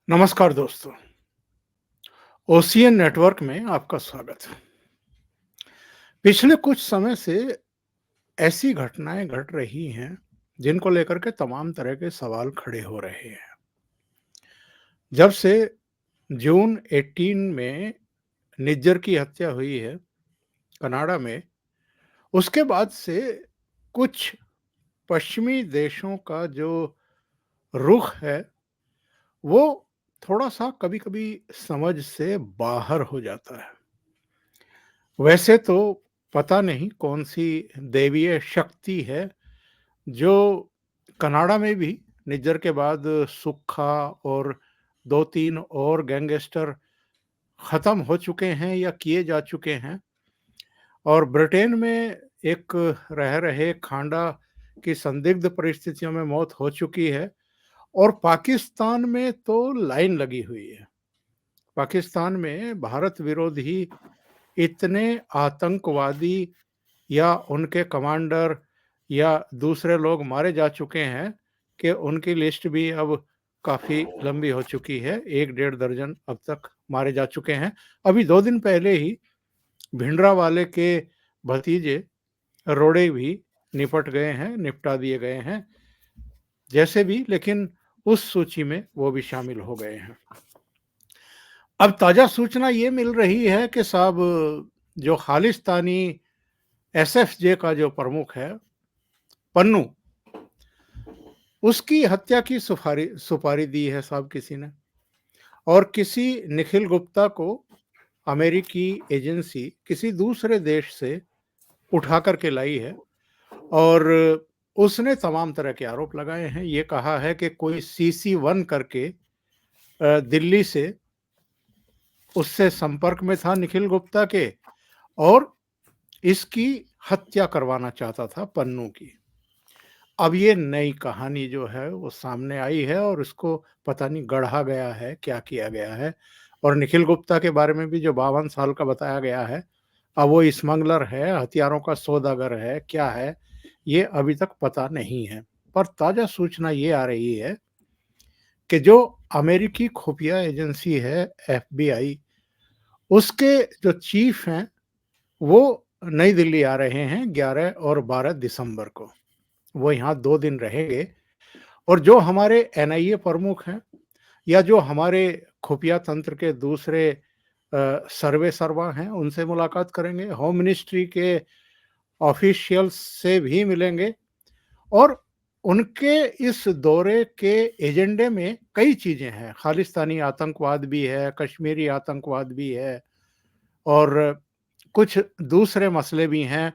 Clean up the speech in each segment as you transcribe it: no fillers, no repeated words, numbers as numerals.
नमस्कार दोस्तों, ocean network में आपका स्वागत है। पिछले कुछ समय से ऐसी घटनाएं घट रही हैं, जिनको लेकर के तमाम तरह के सवाल खड़े हो रहे हैं। जब से जून 18 में निज्जर की हत्या हुई है कनाडा में, उसके बाद से कुछ पश्चिमी देशों का जो रुख है, वो थोड़ा-सा कभी-कभी समझ से बाहर हो जाता है। वैसे तो पता नहीं कौन-सी दैवीय शक्ति है, जो कनाडा में भी निज्जर के बाद सुक्खा और 2-3 और गैंगस्टर खत्म हो चुके हैं या किए जा चुके हैं, और ब्रिटेन में एक रह रहे खांडा की संदिग्ध परिस्थितियों में मौत हो चुकी है, और पाकिस्तान में तो लाइन लगी हुई है। पाकिस्तान में भारत विरोधी इतने आतंकवादी या उनके कमांडर या दूसरे लोग मारे जा चुके हैं कि उनकी लिस्ट भी अब काफ़ी लंबी हो चुकी है। 1 डेढ़ दर्जन अब तक मारे जा चुके हैं। अभी 2 दिन पहले ही भिंडरावाले के भतीजे रोड़े भी निपट गए हैं, निपटा दिए गए हैं। जैसे भी, लेकिन उस सूची में वो भी शामिल हो गए हैं। अब ताज़ा सूचना ये मिल रही है कि साहब, जो खालिस्तानी एसएफजे का जो प्रमुख है, पन्नू, उसकी हत्या की सुपारी दी है साहब किसी ने, और किसी निखिल गुप्ता को अमेरिकी एजेंसी किसी दूसरे देश से उठा करके लाई है, और उसने तमाम तरह के आरोप लगाए हैं। ये कहा है कि कोई CC1 करके दिल्ली से उससे संपर्क में था निखिल गुप्ता के, और इसकी हत्या करवाना चाहता था पन्नू की। अब ये नई कहानी जो है वो सामने आई है, और इसको पता नहीं गढ़ा गया है, क्या किया गया है। और निखिल गुप्ता के बारे में भी जो 52 साल का बताया गया है, अब वो स्मगलर है, हथियारों का सौदागर है, क्या है, ये अभी तक पता नहीं है। पर ताज़ा सूचना ये आ रही है कि जो अमेरिकी खुफिया एजेंसी है FBI, उसके जो चीफ हैं, वो नई दिल्ली आ रहे हैं 11 और 12 दिसंबर को। वो यहाँ 2 दिन रहेंगे, और जो हमारे NIA प्रमुख हैं या जो हमारे खुफिया तंत्र के दूसरे सर्वे सर्वा हैं, उनसे मुलाकात करेंगे। होम मिनिस्ट्री के ऑफिशियल्स से भी मिलेंगे, और उनके इस दौरे के एजेंडे में कई चीज़ें हैं। खालिस्तानी आतंकवाद भी है, कश्मीरी आतंकवाद भी है, और कुछ दूसरे मसले भी हैं,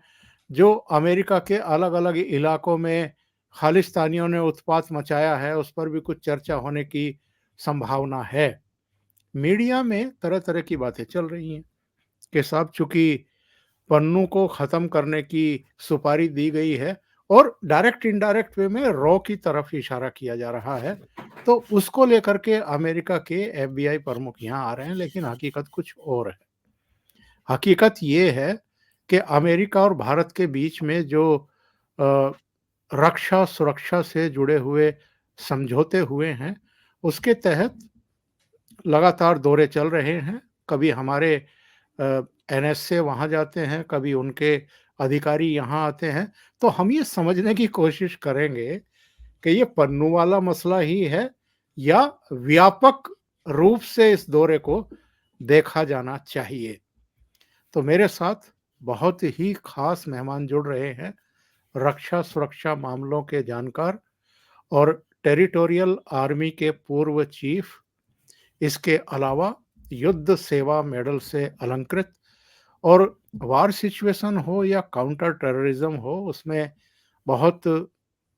जो अमेरिका के अलग-अलग इलाकों में खालिस्तानियों ने उत्पात मचाया है, उस पर भी कुछ चर्चा होने की संभावना है। मीडिया में तरह-तरह की बातें चल रही हैं कि साहब, चूँकि पन्नू को ख़त्म करने की सुपारी दी गई है, और डायरेक्ट इनडायरेक्ट वे में रॉ की तरफ इशारा किया जा रहा है, तो उसको लेकर के अमेरिका के FBI प्रमुख यहाँ आ रहे हैं, लेकिन हकीकत कुछ और है। हकीकत ये है कि अमेरिका और भारत के बीच में जो अ, रक्षा सुरक्षा से जुड़े हुए समझौते हुए हैं, उसके तहत लगातार दौरे चल रहे हैं। कभी हमारे NSA वहाँ जाते हैं, कभी उनके अधिकारी यहाँ आते हैं। तो हम ये समझने की कोशिश करेंगे कि ये पन्नू वाला मसला ही है, या व्यापक रूप से इस दौरे को देखा जाना चाहिए। तो मेरे साथ बहुत ही खास मेहमान जुड़ रहे हैं, रक्षा सुरक्षा मामलों के जानकार और टेरिटोरियल आर्मी के पूर्व चीफ, इसके अलावा युद्ध सेवा मेडल से अलंकृत, और वार सिचुएशन हो या काउंटर टेररिज्म हो, उसमें बहुत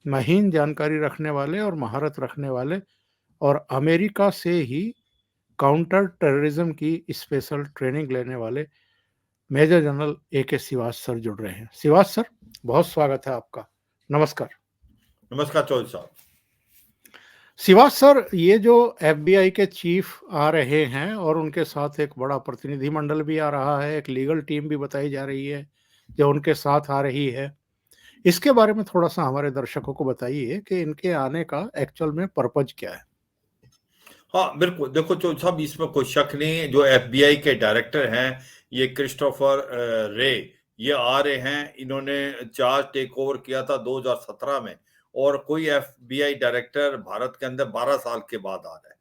महीन जानकारी रखने वाले और महारत रखने वाले, और अमेरिका से ही काउंटर टेररिज्म की स्पेशल ट्रेनिंग लेने वाले major general AK Siwach sir जुड़ रहे हैं। सिवाच सर, बहुत स्वागत है आपका। नमस्कार। नमस्कार चौधरी साहब। सिवाच सर, ये जो FBI के चीफ आ रहे हैं, और उनके साथ एक बड़ा प्रतिनिधिमंडल भी आ रहा है, एक लीगल टीम भी बताई जा रही है जो उनके साथ आ रही है, इसके बारे में थोड़ा-सा हमारे दर्शकों को बताइए कि इनके आने का एक्चुअल में पर्पज़ क्या है? हाँ बिल्कुल, देखो चौधरी साहब, इसमें कोई शक नहीं है, जो एफबीआई के डायरेक्टर हैं, ये क्रिस्टोफर रे, ये आ रहे हैं। इन्होंने चार्ज टेक ओवर किया था 2017 में, और कोई एफबीआई डायरेक्टर भारत के अंदर 12 साल के बाद आ रहा है,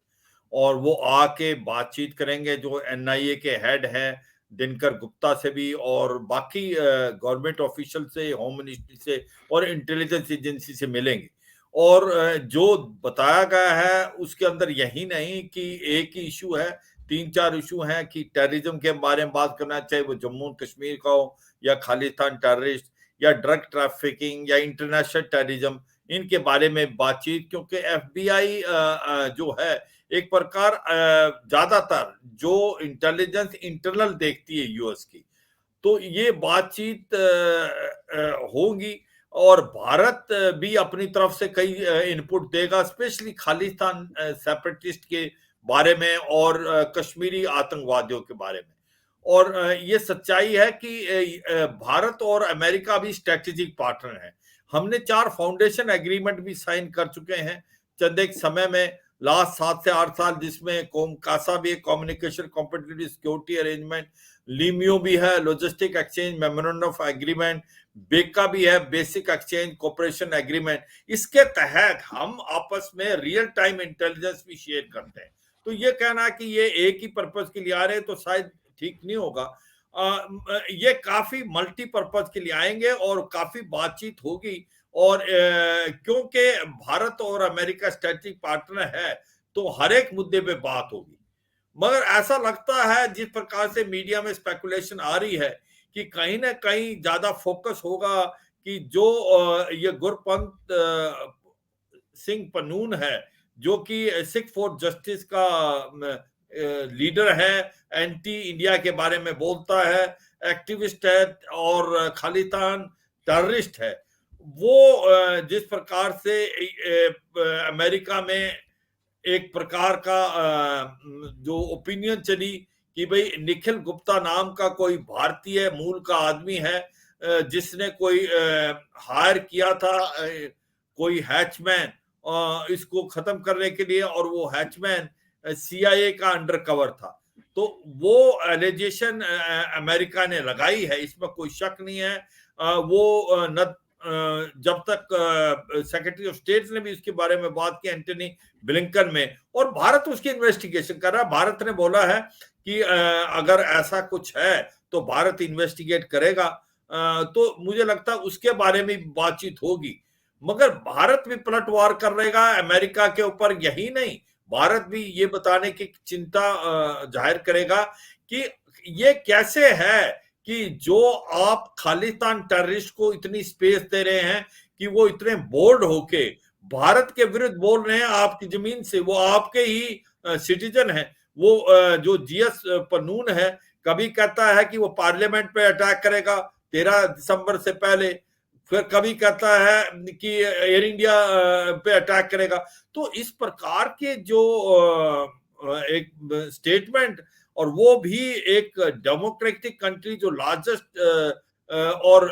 और वो आके बातचीत करेंगे। जो एनआईए के हेड हैं दिनकर गुप्ता से भी, और बाकी गवर्नमेंट ऑफिशियल से, होम मिनिस्ट्री से और इंटेलिजेंस एजेंसी से मिलेंगे। और जो बताया गया है उसके अंदर यही नहीं कि एक ही इशू है, 3-4 इशू हैं कि टेररिज्म के बारे में बात करना, चाहे वो जम्मू कश्मीर का हो, या खालिस्तान टेररिस्ट, या ड्रग ट्रैफिकिंग, या इंटरनेशनल टेररिज्म, इनके बारे में बातचीत। क्योंकि एफबीआई जो है, एक प्रकार ज्यादातर जो इंटेलिजेंस इंटरनल देखती है यूएस की, तो ये बातचीत होगी। और भारत भी अपनी तरफ से कई इनपुट देगा, स्पेशली खालिस्तान सेपरेटिस्ट के बारे में, और कश्मीरी आतंकवादियों के बारे में। और ये सच्चाई है कि भारत और अमेरिका भी स्ट्रेटेजिक पार्टनर हैं। हमने 4 फाउंडेशन एग्रीमेंट भी साइन कर चुके हैं चंद एक समय में, लास्ट 7 से 8 साल, जिसमें कासा भी है, कम्युनिकेशन कॉम्पिटिटिव सिक्योरिटी अरेंजमेंट, लीमियो भी है, logistic exchange memorandum of agreement, बेका भी है, बेसिक एक्सचेंज कोऑपरेशन एग्रीमेंट। इसके तहत हम आपस में रियल टाइम इंटेलिजेंस भी शेयर करते हैं। तो ये कहना कि ये एक ही पर्पज के लिए आ रहे हैं तो शायद ठीक नहीं होगा। ये काफी मल्टीपर्पज के लिए आएंगे और काफी बातचीत होगी। और क्योंकि भारत और अमेरिका स्ट्रेटेजिक पार्टनर है, तो हर एक मुद्दे पे बात होगी। मगर ऐसा लगता है, जिस प्रकार से मीडिया में स्पेकुलेशन आ रही है, कि कहीं ना कहीं ज्यादा फोकस होगा कि जो ये गुरपंत सिंह पन्नून है, जो कि सिख फॉर जस्टिस का लीडर है, एंटी इंडिया के बारे में बोलता है, एक्टिविस्ट है, और खालिस्तान टेररिस्ट है। वो जिस प्रकार से अमेरिका में एक प्रकार का जो ओपिनियन चली कि भाई निखिल गुप्ता नाम का कोई भारतीय मूल का आदमी है, जिसने कोई हायर किया था कोई हैचमैन इसको खत्म करने के लिए, और वो हैचमैन सीआईए का अंडर कवर था। तो वो एलिगेशन अमेरिका ने लगाई है, इसमें कोई शक नहीं है। वो न जब तक सेक्रेटरी ऑफ स्टेट ने भी इसके बारे में बात की, एंटनी ब्लिंकन में, और भारत उसकी इन्वेस्टिगेशन कर रहा है। भारत ने बोला है कि अगर ऐसा कुछ है तो भारत इन्वेस्टिगेट करेगा। तो मुझे लगता है उसके बारे में बातचीत होगी। मगर भारत भी पलटवार कर रहेगा अमेरिका के ऊपर, यही नहीं, भारत भी ये बताने की चिंता जाहिर करेगा कि ये कैसे है कि जो आप खालिस्तान टेररिस्ट को इतनी स्पेस दे रहे हैं कि वो इतने बोल्ड होके भारत के विरुद्ध बोल रहे हैं आपकी जमीन से, वो आपके ही सिटीजन है। वो जो जीएस पन्नून है, कभी कहता है कि वो पार्लियामेंट पे अटैक करेगा 13 दिसंबर से पहले, फिर कभी कहता है कि एयर इंडिया पे अटैक करेगा। तो इस प्रकार के जो एक स्टेटमेंट, और वो भी एक डेमोक्रेटिक कंट्री जो लार्जेस्ट और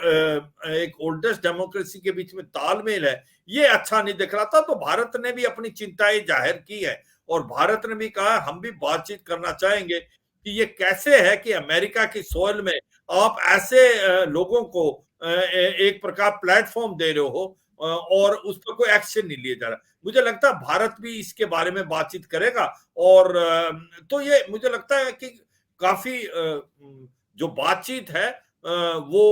एक ओल्डेस्ट डेमोक्रेसी के बीच में तालमेल है, ये अच्छा नहीं दिख रहा था। तो भारत ने भी अपनी चिंताएं जाहिर की है, और भारत ने भी कहा हम भी बातचीत करना चाहेंगे कि ये कैसे है कि अमेरिका की सोइल में आप ऐसे लोगों को एक प्रकार प्लेटफॉर्म दे रहे हो, और उस पर कोई एक्शन नहीं लिया जा रहा। मुझे लगता है भारत भी इसके बारे में बातचीत करेगा। और तो ये मुझे लगता है कि काफी जो बातचीत है वो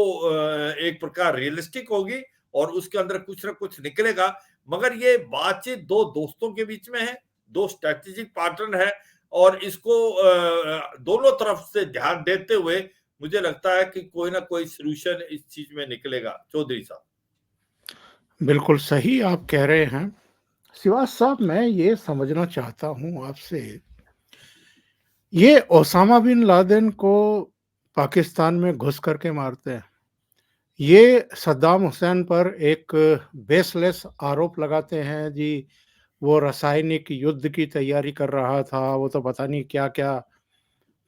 एक प्रकार रियलिस्टिक होगी, और उसके अंदर कुछ ना कुछ निकलेगा। मगर ये बातचीत दो दोस्तों के बीच में है, दो स्ट्रेटेजिक पार्टनर है, और इसको दोनों तरफ से ध्यान देते हुए मुझे लगता है कि कोई ना कोई सॉल्यूशन इस चीज में निकलेगा। चौधरी साहब। बिल्कुल सही आप कह रहे हैं। श्रीवास साहब, मैं ये समझना चाहता हूँ आपसे, ये ओसामा बिन लादेन को पाकिस्तान में घुस करके मारते हैं, ये सद्दाम हुसैन पर एक बेसलेस आरोप लगाते हैं जी, वो रासायनिक युद्ध की तैयारी कर रहा था, वो तो पता नहीं क्या-क्या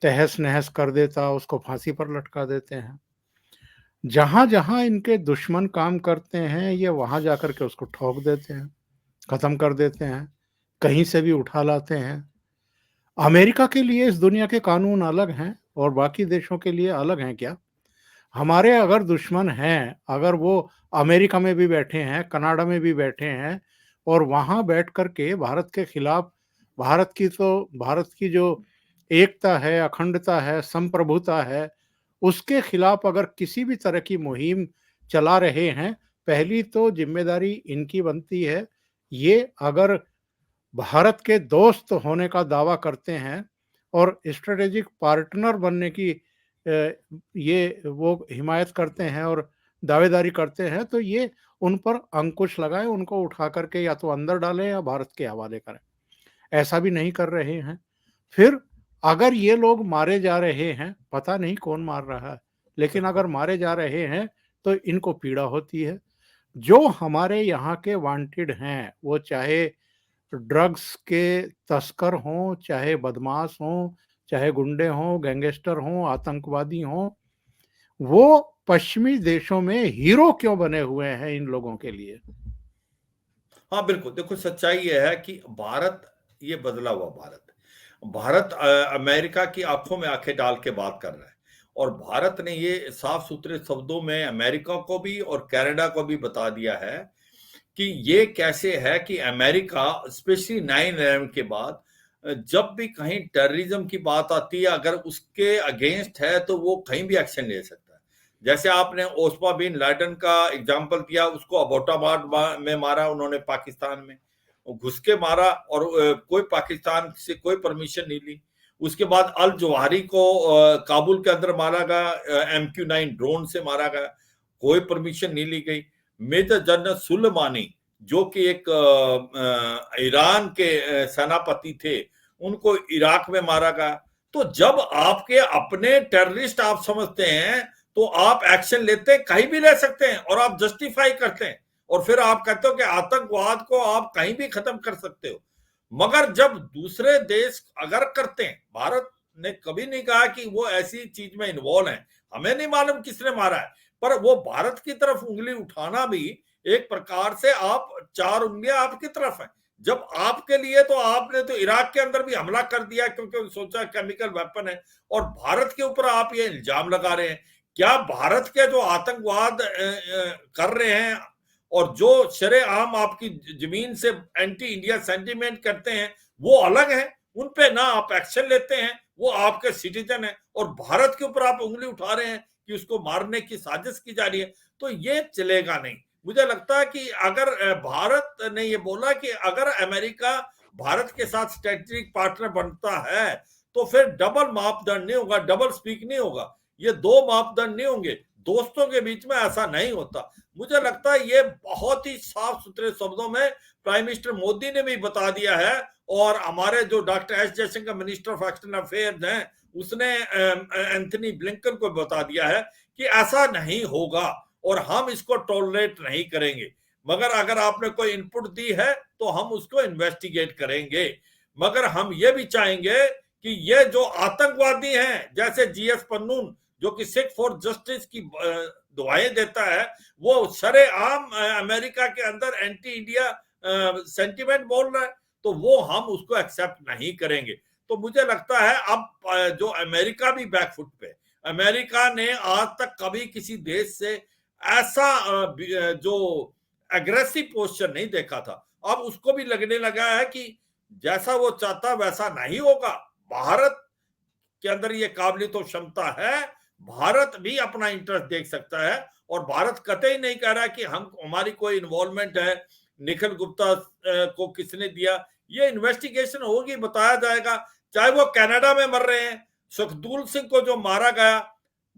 तहस-नहस कर देता, उसको फांसी पर लटका देते हैं। जहाँ-जहाँ इनके दुश्मन काम करते हैं, ये वहाँ जाकर के उसको ठोक देते हैं, खत्म कर देते हैं, कहीं से भी उठा लाते हैं। अमेरिका के लिए इस दुनिया के कानून अलग हैं और बाकी देशों के लिए अलग हैं क्या? हमारे अगर दुश्मन हैं, अगर वो अमेरिका में भी बैठे हैं, कनाडा में भी बैठे हैं और वहाँ बैठ कर के भारत के खिलाफ भारत की जो एकता है, अखंडता है, संप्रभुता है, उसके खिलाफ अगर किसी भी तरह की मुहिम चला रहे हैं, पहली तो ज़िम्मेदारी इनकी बनती है। ये अगर भारत के दोस्त होने का दावा करते हैं और स्ट्रेटेजिक पार्टनर बनने की ये वो हिमायत करते हैं और दावेदारी करते हैं, तो ये उन पर अंकुश लगाएँ, उनको उठा कर के या तो अंदर डालें या भारत के हवाले करें। ऐसा भी नहीं कर रहे हैं। फिर अगर ये लोग मारे जा रहे हैं, पता नहीं कौन मार रहा है, लेकिन अगर मारे जा रहे हैं, तो इनको पीड़ा होती है। जो हमारे यहाँ के वांटेड हैं, वो चाहे ड्रग्स के तस्कर हों, चाहे बदमाश हों, चाहे गुंडे हों, गैंगस्टर हों, आतंकवादी हों, वो पश्चिमी देशों में हीरो क्यों बने हुए हैं इन लोगों के लिए? हाँ, बिल्कुल। देखो, सच्चाई ये है कि भारत, ये बदला हुआ भारत। भारत अमेरिका की आँखों में आँखें डाल के बात कर रहा है और भारत ने ये साफ-सुथरे शब्दों में अमेरिका को भी और कनाडा को भी बता दिया है कि ये कैसे है कि अमेरिका स्पेशली 9/11 के बाद जब भी कहीं टेररिज्म की बात आती है, अगर उसके अगेंस्ट है, तो वो कहीं भी एक्शन ले सकता है। जैसे आपने ओस्मा बिन लादेन का एग्जांपल दिया, उसको अबोटाबाद में मारा उन्होंने पाकिस्तान में। वो घुस के मारा और कोई पाकिस्तान से कोई परमिशन नहीं ली। उसके बाद अल जवाहिरी को काबुल के अंदर मारा गया, MQ-9 ड्रोन से मारा गया, कोई परमिशन नहीं ली गई। मेजर जनरल सुलेमानी, जो कि एक ईरान के सेनापति थे, उनको इराक में मारा गया। तो जब आपके अपने टेररिस्ट आप समझते हैं, तो आप एक्शन लेते हैं, कहीं भी ले सकते हैं और आप जस्टिफाई करते हैं और फिर आप कहते हो कि आतंकवाद को आप कहीं भी खत्म कर सकते हो। मगर जब दूसरे देश अगर करते हैं, भारत ने कभी नहीं कहा कि वो ऐसी चीज में इन्वॉल्व है। हमें नहीं मालूम किसने मारा है, पर वो भारत की तरफ उंगली उठाना भी एक प्रकार से आप 4 उंगलियां आपकी तरफ है। जब आपके लिए, तो आपने तो इराक के अंदर भी हमला कर दिया क्योंकि सोचा केमिकल वेपन है और भारत के ऊपर आप ये इल्जाम लगा रहे हैं। क्या भारत के जो आतंकवाद कर रहे हैं और जो शरेआम आपकी जमीन से एंटी इंडिया सेंटीमेंट करते हैं, वो अलग है। उन पे ना आप एक्शन लेते हैं, वो आपके सिटीजन है और भारत के ऊपर आप उंगली उठा रहे हैं कि उसको मारने की साजिश की जा रही है, तो ये चलेगा नहीं। मुझे लगता है कि अगर भारत ने ये बोला कि अगर अमेरिका भारत के साथ स्ट्रेटेजिक पार्टनर बनता है, तो फिर डबल मापदंड नहीं होगा, डबल स्पीक नहीं होगा। ये 2 मापदंड नहीं होंगे। दोस्तों के बीच में ऐसा नहीं होता। मुझे लगता है ये बहुत ही साफ-सुथरे शब्दों में प्राइम मिनिस्टर मोदी ने भी बता दिया है और हमारे जो doctor S Jaishankar minister of external affairs हैं, उसने एंथनी ब्लिंकन को बता दिया है कि ऐसा नहीं होगा और हम इसको टॉलरेट नहीं करेंगे। मगर अगर आपने कोई इनपुट दी है, तो हम उसको इन्वेस्टिगेट करेंगे। मगर हम ये भी चाहेंगे कि ये जो आतंकवादी हैं, जैसे जीएस पन्नून, जो कि सिख फॉर जस्टिस की दुआएं देता है, वो सरेआम अमेरिका के अंदर एंटी इंडिया सेंटीमेंट बोल रहा है, तो वो हम उसको एक्सेप्ट नहीं करेंगे। तो मुझे लगता है अब जो अमेरिका भी बैकफुट पे, अमेरिका ने आज तक कभी किसी देश से ऐसा जो एग्रेसिव पोस्चर नहीं देखा था। अब उसको भी लगने लगा है कि जैसा वो चाहता वैसा नहीं होगा। भारत के अंदर ये काबिलियत और क्षमता है, भारत भी अपना इंटरेस्ट देख सकता है और भारत कतई नहीं कह रहा कि हम हमारी कोई इन्वॉल्वमेंट है, निखिल गुप्ता को किसने दिया, ये इन्वेस्टिगेशन होगी, बताया जाएगा। चाहे वो कनाडा में मर रहे हैं, सुखदूल सिंह को जो मारा गया,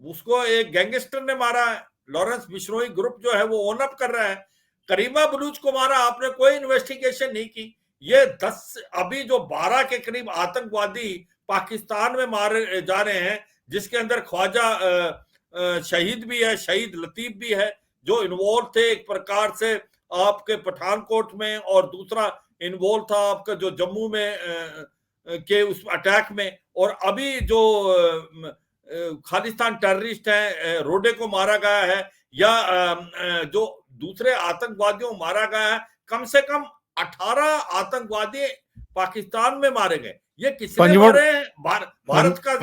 उसको एक गैंगस्टर ने मारा है, लॉरेंस बिश्नोई ग्रुप जो है वो ओन अप कर रहा है। करीमा बलूच को मारा, आपने कोई इन्वेस्टिगेशन नहीं की। ये 10 अभी जो 12 के करीब आतंकवादी पाकिस्तान में मारे जा रहे हैं, जिसके अंदर ख्वाजा शहीद भी है, शहीद लतीफ भी है, जो इन्वॉल्व थे एक प्रकार से आपके पठानकोट में, और दूसरा इन्वॉल्व था आपका जो जम्मू में के उस अटैक में, और अभी जो खालिस्तान टेररिस्ट है रोडे को मारा गया है, या जो दूसरे आतंकवादियों को मारा गया है, कम से कम 18 आतंकवादी पाकिस्तान में मारे गए। ये किसने मारे हैं? भारत का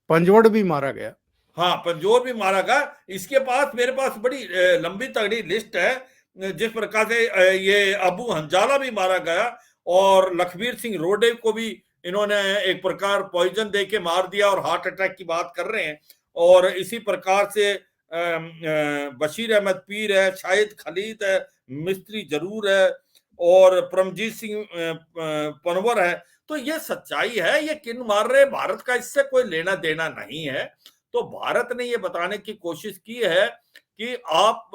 पंजवड़ भी मारा गया। हाँ, पंजोर भी मारा गया। इसके पास मेरे पास बड़ी लंबी तगड़ी लिस्ट है जिस प्रकार से ये अबू हंजाला भी मारा गया और लखबीर सिंह रोडे को भी इन्होंने एक प्रकार पॉइजन दे के मार दिया और हार्ट अटैक की बात कर रहे हैं। और इसी प्रकार से बशीर अहमद पीर है, शाहिद खलीद है, मिस्त्री जरूर है और परमजीत सिंह पनवर है। तो ये सच्चाई है, ये किन मार रहे हैं, भारत का इससे कोई लेना देना नहीं है। तो भारत ने ये बताने की कोशिश की है कि आप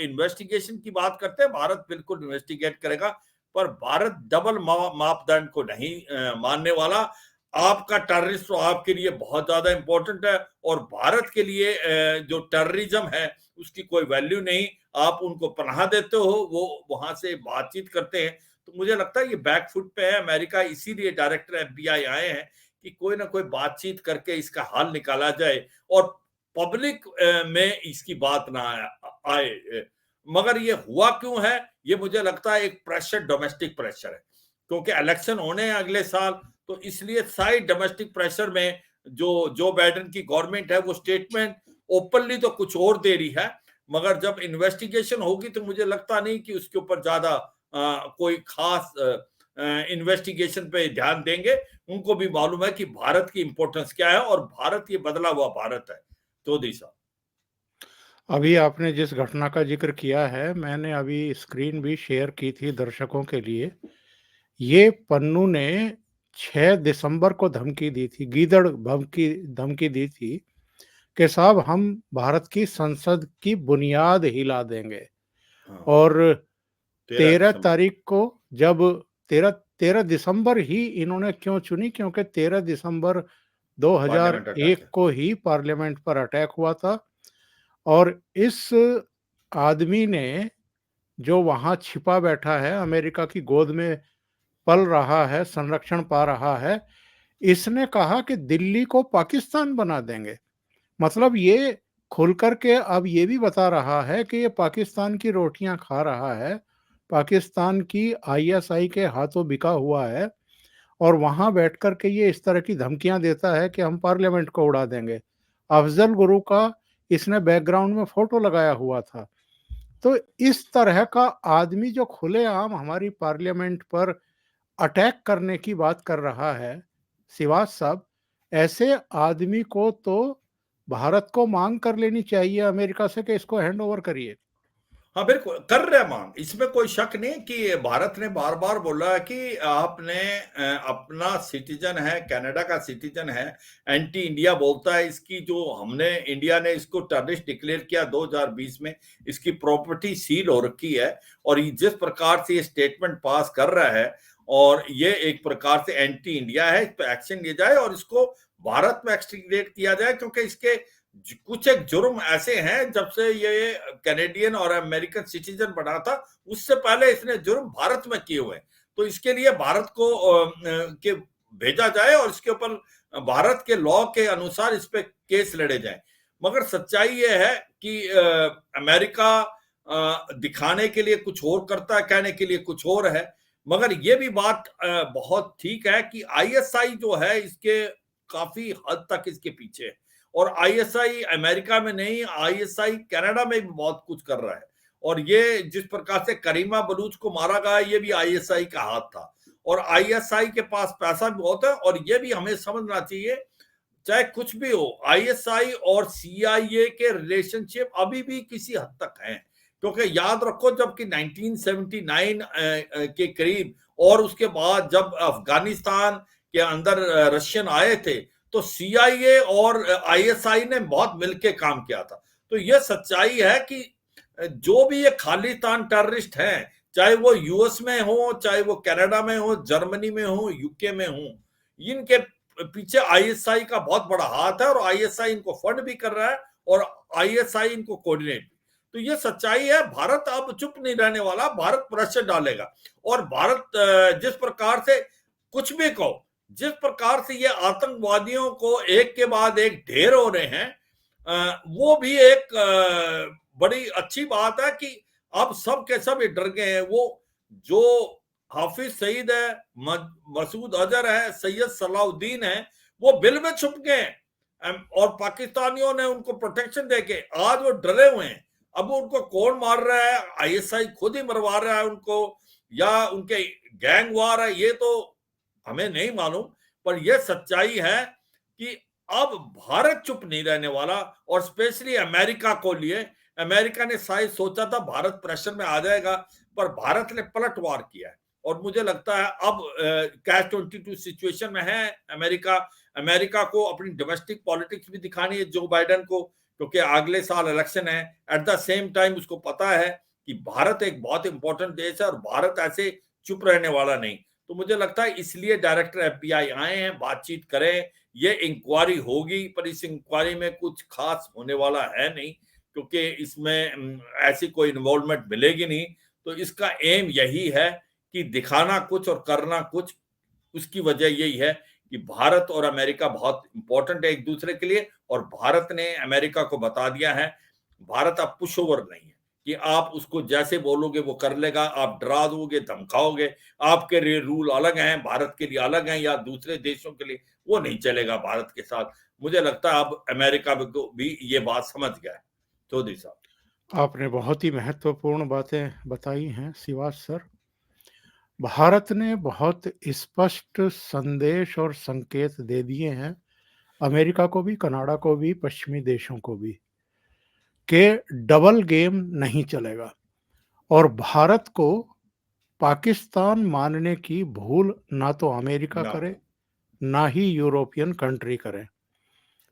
इन्वेस्टिगेशन की बात करते हैं, भारत बिल्कुल इन्वेस्टिगेट करेगा, पर भारत डबल मापदंड को नहीं मानने वाला। आपका टेररिस्ट तो आपके लिए बहुत ज्यादा इंपॉर्टेंट है और भारत के लिए जो टेररिज्म है उसकी कोई वैल्यू नहीं। आप उनको पनाह देते हो, वो वहां से बातचीत करते हैं। तो मुझे लगता है ये बैकफुट पे है अमेरिका, इसीलिए डायरेक्टर FBI आए हैं कि कोई ना कोई बातचीत करके इसका हल निकाला जाए और पब्लिक में इसकी बात ना आए। मगर ये हुआ क्यों है? ये मुझे लगता है एक प्रेशर, डोमेस्टिक प्रेशर है, क्योंकि इलेक्शन होने हैं अगले साल। तो इसलिए साइड डोमेस्टिक प्रेशर में जो बाइडेन की गवर्नमेंट है वो स्टेटमेंट ओपनली तो कुछ और दे रही है, मगर जब इन्वेस्टिगेशन होगी तो मुझे लगता नहीं कि उसके ऊपर ज्यादा कोई खास इन्वेस्टिगेशन पे ध्यान देंगे। उनको भी मालूम है कि भारत की इंपॉर्टेंस क्या है और भारत ये बदला हुआ भारत है। चौधरी साहब, अभी आपने जिस घटना का जिक्र किया है, मैंने अभी स्क्रीन भी शेयर की थी दर्शकों के लिए। ये पन्नू ने 6 दिसंबर को धमकी दी थी, गीदड़ धमकी दी थी कि साहब हम भारत की संसद की बुनियाद हिला देंगे। हाँ, और 13 दिसंबर तारीख को जब 13 दिसंबर ही इन्होंने क्यों चुनी, क्योंकि 13 दिसंबर पार्लियामेंट अटैक 2001 है। को ही पार्लियामेंट पर अटैक हुआ था। और इस आदमी ने, जो वहां छिपा बैठा है, अमेरिका की गोद में पल रहा है, संरक्षण पा रहा है, इसने कहा कि दिल्ली को पाकिस्तान बना देंगे। मतलब ये खुल करके अब ये भी बता रहा है कि ये पाकिस्तान की रोटियां खा रहा है, पाकिस्तान की ISI के हाथों बिका हुआ है, और वहां बैठ कर के ये इस तरह की धमकियां देता है कि हम पार्लियामेंट को उड़ा देंगे। अफजल गुरु का इसने बैकग्राउंड में फोटो लगाया हुआ था। तो इस तरह का आदमी जो खुलेआम हमारी पार्लियामेंट पर अटैक करने की बात कर रहा है, सिवास साहब, ऐसे आदमी को तो भारत को मांग कर लेनी चाहिए अमेरिका से कि इसको हैंड ओवर करिए। हाँ, बिल्कुल कर रहे हैं मांग, इसमें कोई शक नहीं कि भारत ने बार बार बोला है कि आपने अपना सिटीजन है, कनाडा का सिटीजन है, एंटी इंडिया बोलता है इसकी, जो हमने इंडिया ने इसको टेररिस्ट डिक्लेयर किया 2020 में, इसकी प्रॉपर्टी सील हो रखी है और जिस प्रकार से ये स्टेटमेंट पास कर रहा है और ये एक प्रकार से एंटी इंडिया है, इस पर एक्शन लिया जाए और इसको भारत में एक्सट्रीडेट किया जाए, क्योंकि इसके कुछ एक जुर्म ऐसे हैं, जब से ये कैनेडियन और अमेरिकन सिटीजन बना था उससे पहले इसने जुर्म भारत में किए हुए। तो इसके लिए भारत को के भेजा जाए और इसके ऊपर भारत के लॉ के अनुसार इस पे केस लड़े जाए। मगर सच्चाई ये है कि अमेरिका दिखाने के लिए कुछ और करता है, कहने के लिए कुछ और है। मगर ये भी बात बहुत ठीक है कि ISI जो है इसके काफी हद तक इसके पीछे है और ISI अमेरिका में नहीं, ISI कनाडा में भी बहुत कुछ कर रहा है। और ये जिस प्रकार से करीमा बलूच को मारा गया, ये भी ISI का हाथ था और ISI के पास पैसा भी बहुत है। और ये भी हमें समझना चाहिए, चाहे कुछ भी हो, ISI और CIA के रिलेशनशिप अभी भी किसी हद तक हैं, क्योंकि याद रखो जबकि 1979 के करीब और उसके बाद जब अफगानिस्तान के अंदर रशियन आए थे, तो CIA और ISI ने बहुत मिलके काम किया था। तो यह सच्चाई है कि जो भी ये खालिस्तान टेररिस्ट हैं, चाहे वो US में हो, चाहे वो कनाडा में हो, जर्मनी में हो, UK में हो, इनके पीछे ISI का बहुत बड़ा हाथ है और ISI इनको फंड भी कर रहा है और ISI इनको कोऑर्डिनेट। तो ये सच्चाई है, भारत अब चुप नहीं रहने वाला, भारत प्रेशर डालेगा। और भारत जिस प्रकार से कुछ भी कहो, जिस प्रकार से ये आतंकवादियों को एक के बाद एक ढेर हो रहे हैं, वो भी एक बड़ी अच्छी बात है कि अब सब के सब ये डर गए हैं। वो जो हाफिज सईद है, मसूद अजहर है, सैयद सलाउद्दीन है, वो बिल में छुप गए और पाकिस्तानियों ने उनको प्रोटेक्शन देके आज वो डरे हुए हैं। अब उनको कौन मार रहा है, आईएसआई खुद ही मरवा रहा है उनको या उनके गैंग वार है, ये तो हमें नहीं मालूम, पर यह सच्चाई है कि अब भारत चुप नहीं रहने वाला। और स्पेशली अमेरिका को लिए, अमेरिका ने शायद सोचा था भारत प्रेशर में आ जाएगा, पर भारत ने पलटवार किया है और मुझे लगता है अब कैच 22 सिचुएशन में है अमेरिका। अमेरिका को अपनी डोमेस्टिक पॉलिटिक्स भी दिखानी है जो बाइडेन को, क्योंकि अगले साल इलेक्शन है। एट द सेम टाइम उसको पता है कि भारत एक बहुत इंपॉर्टेंट देश है और भारत ऐसे चुप रहने वाला नहीं। तो मुझे लगता है इसलिए डायरेक्टर एफबीआई आए हैं, बातचीत करें, ये इंक्वायरी होगी, पर इस इंक्वायरी में कुछ खास होने वाला है नहीं, क्योंकि इसमें ऐसी कोई इन्वॉल्वमेंट मिलेगी नहीं। तो इसका एम यही है कि दिखाना कुछ और करना कुछ। उसकी वजह यही है कि भारत और अमेरिका बहुत इंपॉर्टेंट है एक दूसरे के लिए, और भारत ने अमेरिका को बता दिया है भारत अब पुश ओवर नहीं है कि आप उसको जैसे बोलोगे वो कर लेगा, आप डरा दोगे, धमकाओगे, आपके लिए रूल अलग हैं, भारत के लिए अलग हैं या दूसरे देशों के लिए, वो नहीं चलेगा भारत के साथ। मुझे लगता है अब अमेरिका को भी ये बात समझ गया है। चौधरी साहब, आपने बहुत ही महत्वपूर्ण बातें बताई हैं श्रीवास सर। भारत ने बहुत स्पष्ट संदेश और संकेत दे दिए हैं अमेरिका को भी, कनाडा को भी, पश्चिमी देशों को भी, कि डबल गेम नहीं चलेगा और भारत को पाकिस्तान मानने की भूल ना तो अमेरिका करे, ना ही यूरोपियन कंट्री करे।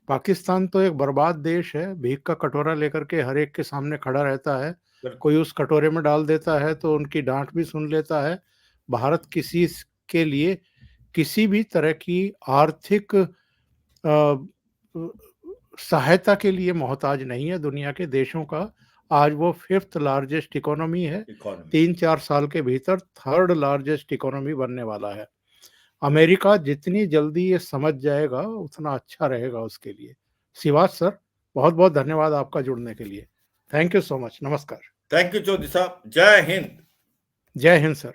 पाकिस्तान तो एक बर्बाद देश है, भीख का कटोरा लेकर के हर एक के सामने खड़ा रहता है, कोई उस कटोरे में डाल देता है तो उनकी डांट भी सुन लेता है। भारत किसी के लिए किसी भी तरह की आर्थिक सहायता के लिए मोहताज नहीं है दुनिया के देशों का। आज वो 5th लार्जेस्ट इकोनॉमी है, 3-4 साल के भीतर 3rd लार्जेस्ट इकोनॉमी बनने वाला है। अमेरिका जितनी जल्दी ये समझ जाएगा उतना अच्छा रहेगा उसके लिए। श्रीवास सर, बहुत बहुत धन्यवाद आपका जुड़ने के लिए। Thank you so much. नमस्कार। थैंक यू चौधरी साहब। जय हिंद। जय हिंद सर।